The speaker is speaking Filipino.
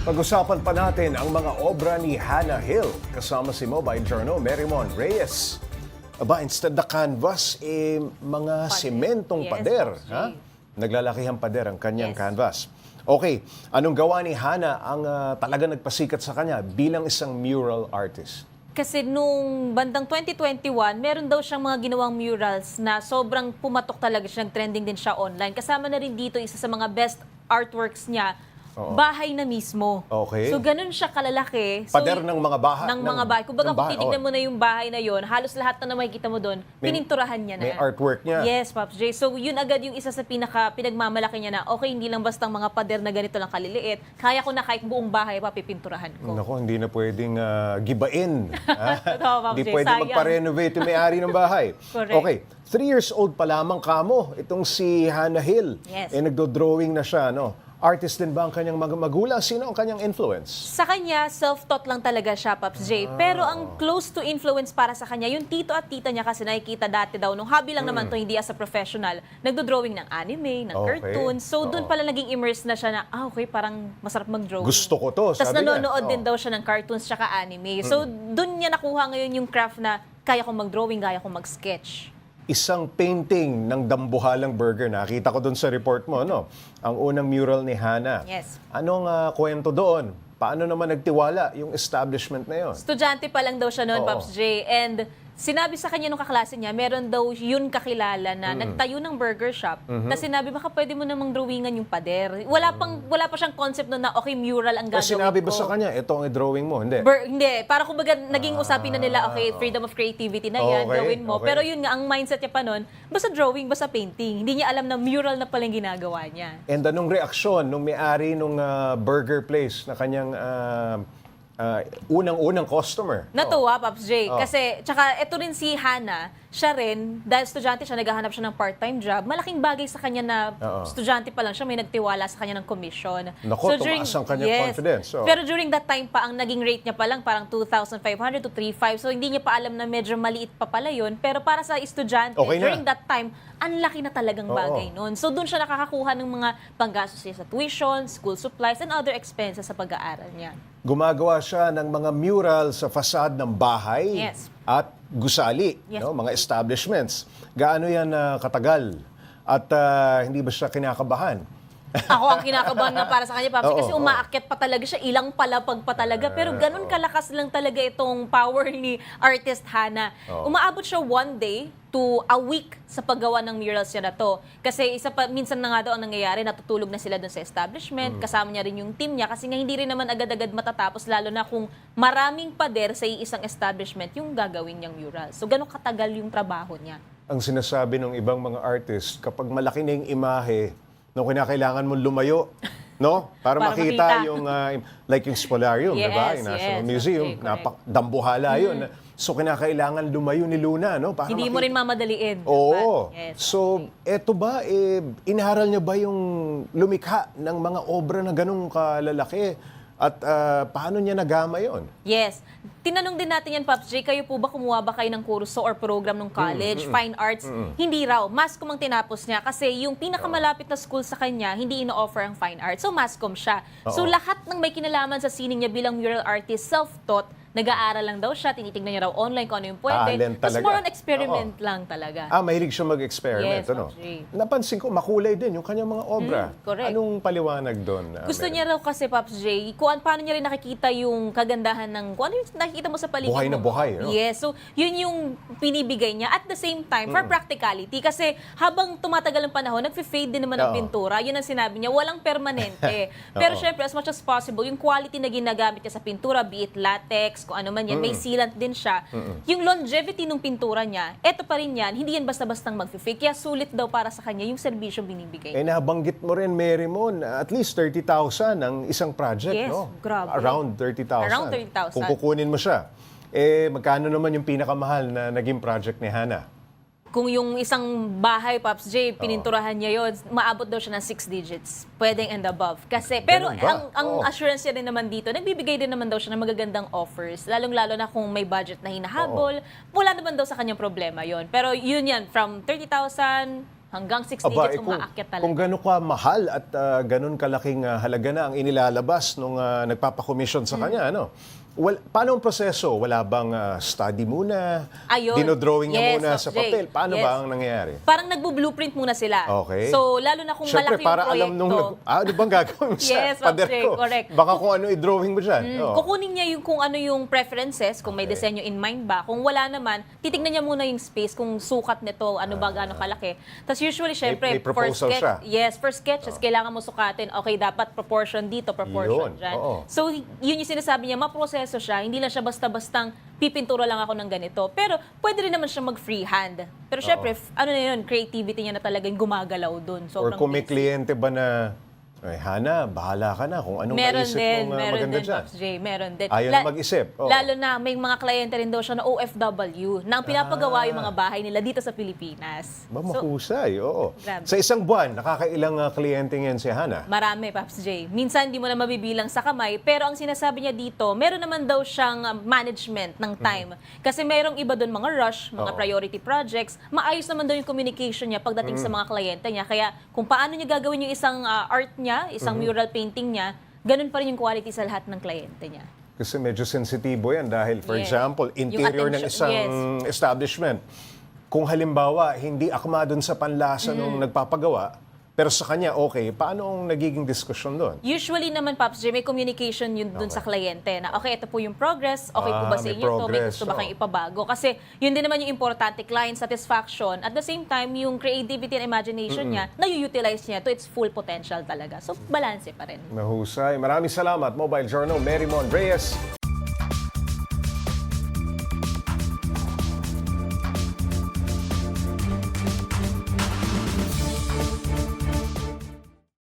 Pag-usapan pa natin ang mga obra ni Hannah Hill kasama si Mobile Journal Merrimon Reyes. Aba, instead na canvas, mga sementong Yes, pader. Boss Ha? Jay. Naglalakihang pader ang kanyang Yes. canvas. Okay, anong gawa ni Hannah ang talaga nagpasikat sa kanya bilang isang mural artist? Kasi nung bandang 2021, meron daw siyang mga ginawang murals na sobrang pumatok talaga siya, nag-trending din siya online. Kasama na rin dito isa sa mga best artworks niya, bahay na mismo. Okay. So ganun siya kalalaki. So, Pader ng mga bahay. ng mga bahay. Kumbaga kung titignan oh. mo na yung bahay na yon, halos lahat na makikita mo doon, pininturahan niya na. May artwork niya. Yes, Pops J. So yun agad yung isa sa pinagmamalaki niya na, okay, hindi lang bastang mga pader na ganito lang kaliliit. Kaya ko na kahit buong bahay pa pipinturahan ko. Naku, hindi na pwedeng gibain. Totoo, Ma'am Hindi Jay, pwedeng sayang. magpa-renovate yung may-ari ng bahay. Correct. Okay, 3 years old pa lamang kamo, itong si Hannah Hill. Yes. Nagdo-drawing na siya, no? Artist din ba ang kanyang magulang? Sino ang kanyang influence? Sa kanya, self-taught lang talaga siya, Pops J. Pero ang close to influence para sa kanya, yung tito at tita niya kasi nakikita dati daw, nung hobby lang naman to, hindi as a professional, nagdo-drawing ng anime, ng Okay. cartoons. So doon pala naging immersed na siya na, okay, parang masarap mag-drawing. Gusto ko to, Tapos sabi niya. nanonood din daw siya ng cartoons tsaka anime. So doon niya nakuha ngayon yung craft na kaya kong mag-drawing, kaya kong mag-sketch. Isang painting ng Dambuhalang Burger. Nakita ko doon sa report mo, no? Ang unang mural ni Hannah. Yes. Anong kwento doon? Paano naman nagtiwala yung establishment na yon? Estudyante pa lang daw siya noon, Oo. Pops J. And sinabi sa kanya nung kaklase niya, meron daw yun kakilala na nagtayo ng burger shop. Tapos sinabi, baka pwede mo namang drawingan yung pader. Wala pa siyang concept noon na, okay, mural ang gagawin Kasi sinabi ba ko. sa kanya, ito ang drawing mo? Hindi. Hindi. Para kumbaga, naging usapin na nila, okay, freedom of creativity na yan, Okay, gawin mo. okay. Pero yun nga, ang mindset niya pa noon, basta drawing, basta painting. Hindi niya alam na mural na palang ginagawa niya. And anong reaksyon nung may-ari nung burger place na kanyang unang-unang customer? Natuwa, Pops J. Kasi, tsaka ito rin si Hannah, siya rin, dahil estudyante siya, naghahanap siya ng part-time job, malaking bagay sa kanya na estudyante pa lang siya, may nagtiwala sa kanya ng commission. Naku, tumaas ang kanyang confidence. Pero during that time pa, ang naging rate niya pa lang parang 2,500 to 3,500. So, hindi niya pa alam na medyo maliit pa pala yun. Pero para sa estudyante, Okay na. during that time, ang laki na talagang bagay nun. So, doon siya nakakakuha ng mga panggastos niya sa tuition, school supplies, and other expenses sa pag-aaral niya. Gumagawa siya ng mga mural sa fasad ng bahay Yes. at gusali, Yes. no? Mga establishments. Gaano yan katagal? At hindi ba siya kinakabahan? Ako ang kinakabahan nga para sa kanya, Paps, Oo, kasi umaakyat pa talaga siya, ilang palapag pa talaga. Pero ganun kalakas lang talaga itong power ni artist Hannah. Umaabot siya one day to a week sa paggawa ng murals niya na to. Kasi minsan na nga daw ang nangyayari, natutulog na sila dun sa establishment, kasama niya rin yung team niya, kasi nga hindi rin naman agad-agad matatapos, lalo na kung maraming pader sa isang establishment yung gagawin niyang murals. So ganun katagal yung trabaho niya. Ang sinasabi ng ibang mga artist, kapag malaki na yung imahe, no, kinakailangan mo lumayo, no? Para makita yung, like yung Spolarium, di ba? Yes, Yung National yes, Museum, okay, correct. dambuhala yun. So, kinakailangan lumayo ni Luna, no? Para Hindi mo rin mamadaliin. Oo. dapat. Yes. So, eto ba, inaral niya ba yung lumikha ng mga obra na ganung kalalaki? At paano niya nagama yon? Yes. Tinanong din natin yan, Pops J, kayo po ba kumuha ba kayo ng kurso or program ng college, fine arts? Hindi raw. Mascom ang tinapos niya kasi yung pinakamalapit na school sa kanya, hindi ino-offer ang fine arts. So, Mascom siya. So, lahat ng may kinalaman sa sining niya bilang mural artist, self-taught, nag-aaral lang daw siya, tinitignan niya raw online kung ano yung pwede. Talent Tapos talaga. more on experiment lang talaga. Mahilig siya mag-experiment, Yes, ano? Pops J. Napansin ko, makulay din yung kanyang mga obra. correct. Anong paliwanag doon? Gusto Mary? niya raw kasi, Pops J, paano niya rin nakikita yung kagandahan ng, kung ano yung nakikita mo sa paligid Buhay na mo. buhay, no? Yes, so yun yung pinibigay niya. At the same time, for practicality, kasi habang tumatagal ang panahon, nag-fade din naman ang pintura. Yun ang sinabi niya, walang permanente. Pero syempre, as much as possible, yung quality na ginagamit niya sa pintura, be it latex, kung ano man yan, may sealant din siya. Yung longevity ng pintura niya, eto pa rin yan, hindi yan basta-bastang mag-fake. Kaya sulit daw para sa kanya yung serbisyong binibigay. Nabanggit mo rin, Merrimon, at least 30,000 ang isang project, Yes, no? grabe. Around 30,000. Around 30,000. Kung kukunin mo siya. Magkano naman yung pinakamahal na naging project ni Hannah? Kung yung isang bahay, Pops J, pininturahan niya yun, maabot daw siya ng 6 digits. Pwedeng and above. Kasi, pero Ganun ba? ang assurance niya rin naman dito, nagbibigay din naman daw siya ng magagandang offers. Lalong-lalo na kung may budget na hinahabol. Wala naman daw sa kanyang problema yon. Pero yun yan, from 30,000 Hanggang 6 Aba, digits umaakyat talaga. kung gano'n ka mahal at gano'n kalaking halaga na ang inilalabas nung nagpapakomisyon sa kanya, ano? Paano ang proseso? Wala bang study muna? Ayun. Dinodrawing niya Yes, muna Doc sa Jay. papel? Paano Yes. ba ang nangyayari? Parang nagbo-blueprint muna sila. Okay. So, lalo na kung Siyempre, malaki yung para proyekto. alam nung, ano bang gagawin mo sa Yes, pader okay, ko? correct. Baka kung ano i-drawing mo dyan. Oo. Kukunin niya yung kung ano yung preferences, kung may Okay. disenyo in mind ba. Kung wala naman, titignan niya muna yung space, kung sukat nito, ano ba, gaano kalaki. Tapos usually, syempre, may proposal siya. Yes, for sketches, kailangan mo sukatin. Okay, dapat proportion dito, proportion Yun, dyan. oo. So, yun yung sinasabi niya, maproseso siya. Hindi lang siya basta-bastang pipintura lang ako ng ganito. Pero, pwede rin naman siya mag-freehand. Pero syempre, ano na yun, creativity niya na talagang gumagalaw dun. Or kung may kliyente ba na, ay, Hana, bahala ka na kung anong Meron maisip din, mong meron maganda din, dyan. Pops J, meron din. Ayaw na mag-isip. Oo. Lalo na may mga kliyente rin daw siya na OFW na ang pinapagawa yung mga bahay nila dito sa Pilipinas. Ba, So, mahusay, oo. Grabe. Sa isang buwan, nakakailang kliyente yan si Hana? marami, Pops J. Minsan, hindi mo na mabibilang sa kamay. Pero ang sinasabi niya dito, meron naman daw siyang management ng time. Kasi merong iba doon mga rush, mga Oo. priority projects. Maayos naman daw yung communication niya pagdating sa mga kliyente niya. Kaya kung paano niya gagawin yung isang art niya, isang mural painting niya, ganun pa rin yung quality sa lahat ng kliyente niya. Kasi medyo sensitibo yan dahil, for Yes. example, Yung interior ng attention, isang establishment. Kung halimbawa, hindi akma dun sa panlasa nung nagpapagawa, pero sa kanya, okay, paano ang nagiging diskusyon doon? Usually naman, Pops J, may communication yun dun sa kliyente na, okay, ito po yung progress, okay po ba sa may inyo to, may progress, gusto ba oo. kayong ipabago? Kasi yun din naman yung importante, client satisfaction. At the same time, yung creativity and imagination niya, na-utilize niya to its full potential talaga. So, balanse pa rin. Mahusay. Maraming salamat, Mobile Journal, Mary Mon Reyes.